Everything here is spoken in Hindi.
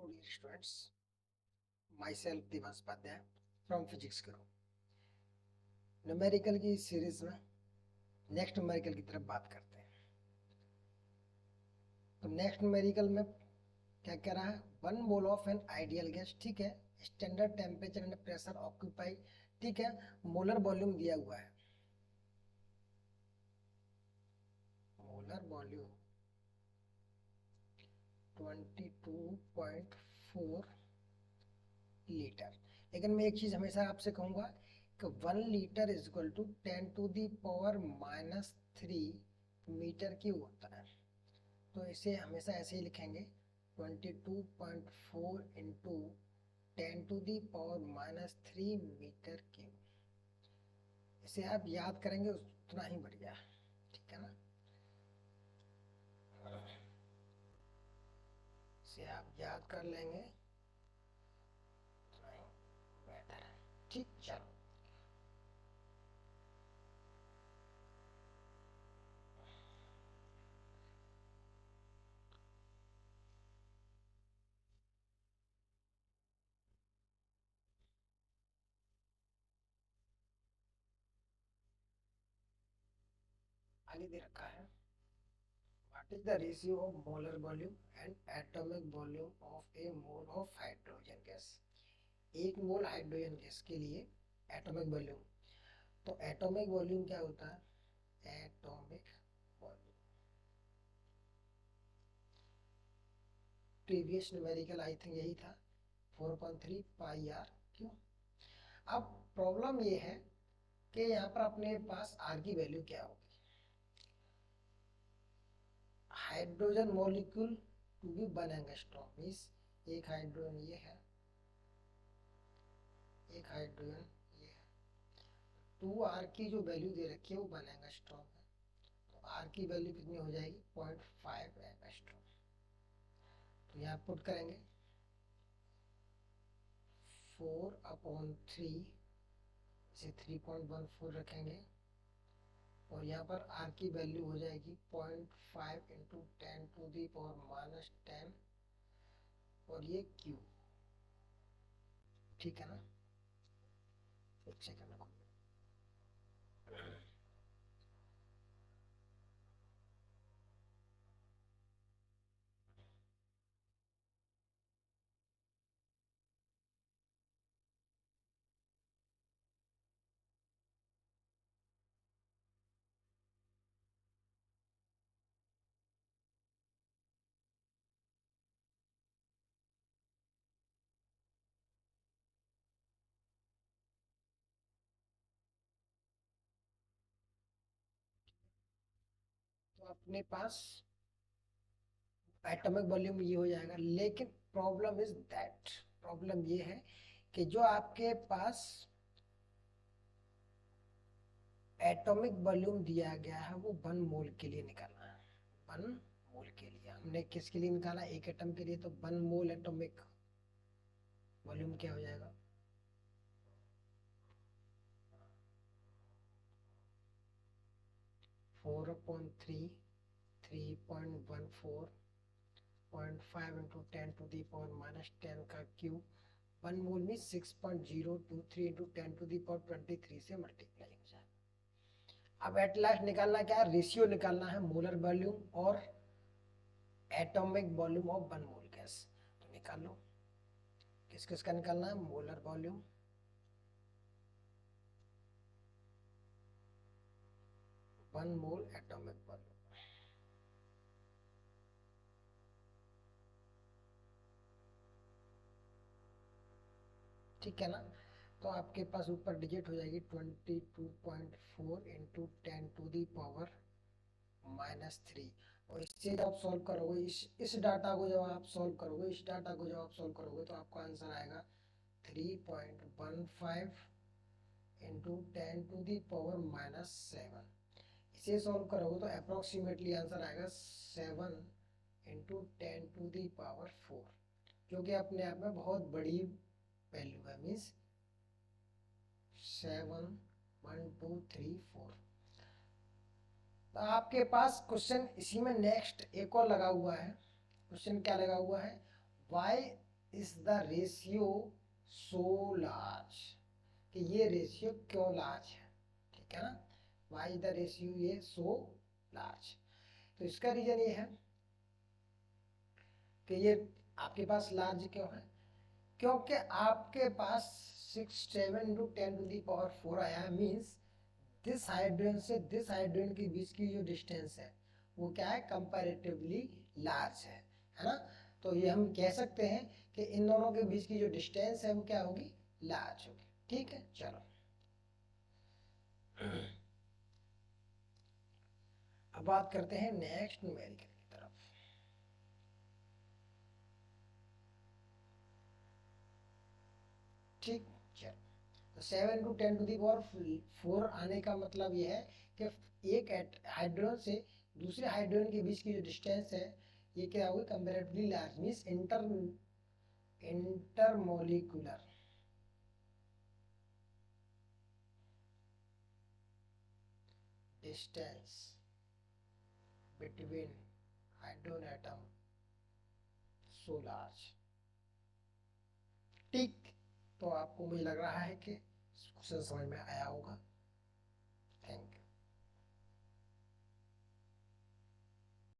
Hello dear students, myself Divas Padhyay from Physics Guru. Numerical की सीरीज में नेक्स्ट न्यूमेरिकल की तरफ बात करते हैं। तो नेक्स्ट न्यूमेरिकल में क्या कह रहा है, 1 mole of an ideal gas, ठीक है, standard temperature and pressure occupy, ठीक है, मोलर वॉल्यूम दिया हुआ है, मोलर वॉल्यूम 22.4 लीटर। लेकिन मैं एक चीज हमेशा आपसे कहूंगा कि 1 litre is equal to 10 to the power -3 metre cube होता है। तो इसे हमेशा ऐसे ही लिखेंगे 22.4 into 10 to the power -3 metre cube. इसे आप याद करेंगे उतना ही बढ़िया, ठीक है ना। इसे आप याद कर लेंगे उतना ही बेहतर है, ठीक। चलो आगे दे रखा है, what is the ratio of molar volume and atomic volume of a mole of hydrogen gas। एक मोल हाइड्रोजन गैस के लिए एटॉमिक वॉल्यूम, तो एटॉमिक वॉल्यूम क्या होता है, atomic volume previous numerical I think यही था 4.3 पाई आर क्यों। अब प्रॉब्लम ये है कि यहाँ पर अपने पास आर की वैल्यू क्या होगी, hydrogen molecule to be 1 angstrom, means एक हाइड्रोजन ये है, एक हाइड्रोजन ये है, 2r की जो वैल्यू दे रखी है वो 1 एंगस्ट्रॉम है, तो r की वैल्यू कितनी हो जाएगी 0.5 एंगस्ट्रॉम। तो यहाँ पुट करेंगे 4/3, इसे 3.14 रखेंगे, और यहाँ पर r की वैल्यू हो जाएगी 0.5 इंटू 10 टू दी पावर -10, और ये q, ठीक है ना। एक सेकंड रुको, तो अपने पास एटॉमिक वॉल्यूम ये हो जाएगा। लेकिन प्रॉब्लम इज दैट, प्रॉब्लम ये है कि जो आपके पास एटॉमिक वॉल्यूम दिया गया है वो 1 मोल के लिए निकालना है, 1 मोल के लिए। हमने किसके लिए निकाला, एक एटम के लिए, तो 1 मोल एटॉमिक वॉल्यूम क्या हो जाएगा, 4/3, 3.14, 0.5 इंटू 10 टू दी पावर -10 का क्यूब। 1 मोल में 6.023 इंटू 10 टू दी पावर 23 से मल्टीप्लाई हो जाए। अब एट लास्ट निकालना क्या है, रेशियो निकालना है मोलर वॉल्यूम और atomic volume of 1 mole gas. तो निकाल लो, किस किस का निकालना है, मोलर वॉल्यूम 1 मोल एटॉमिक वॉल्यूम, ठीक है ना। तो आपके पास ऊपर डिजिट हो जाएगी 22.4 इंटू 10 टू दी पावर -3। और इससे जब आप सॉल्व करोगे, इस डाटा को जब आप सॉल्व करोगे, इस डाटा को जब आप सॉल्व करोगे, तो आपका आंसर आएगा 3.15 इंटू 10 टू दी पावर -7। इसे सॉल्व करोगे तो अप्रोक्सीमेटली आंसर आएगा 7 इंटू 10 टू दी पावर 4, जो कि अपने आप में बहुत बड़ी वैल्यू है, मीन्स 7, 1, 2, 3, 4। तो आपके पास क्वेश्चन इसी में नेक्स्ट एक और लगा हुआ है। क्वेश्चन क्या लगा हुआ है, why is the ratio so large, कि ये रेशियो क्यों लार्ज है, ठीक है ना, वाई इज द रेशियो ये सो लार्ज। तो इसका रीजन ये है कि ये आपके पास लार्ज क्यों है, क्योंकि आपके पास 6 7 into 10 to the power 4 आया है, मीन्स दिस हाइड्रोजन से दिस हाइड्रोजन के बीच की जो डिस्टेंस है वो क्या है, कंपैरेटिवली लार्ज है ना। तो ये हम कह सकते हैं कि इन दोनों के बीच की जो डिस्टेंस है वो क्या होगी, लार्ज होगी, ठीक है। चलो अब बात करते हैं नेक्स्ट न्यूमेरिकल की तरफ। ठीक, चलो तो 7 to 10 to the power 4 आने का मतलब ये है कि एक हाइड्रोजन से दूसरे हाइड्रोजन के बीच की जो डिस्टेंस है ये क्या होगी, comparatively large, means intermolecular distance between hydrogen atom so large. ठीक, तो आपको मुझे लग रहा है कि क्वेश्चन समझ में आया होगा। Thank you.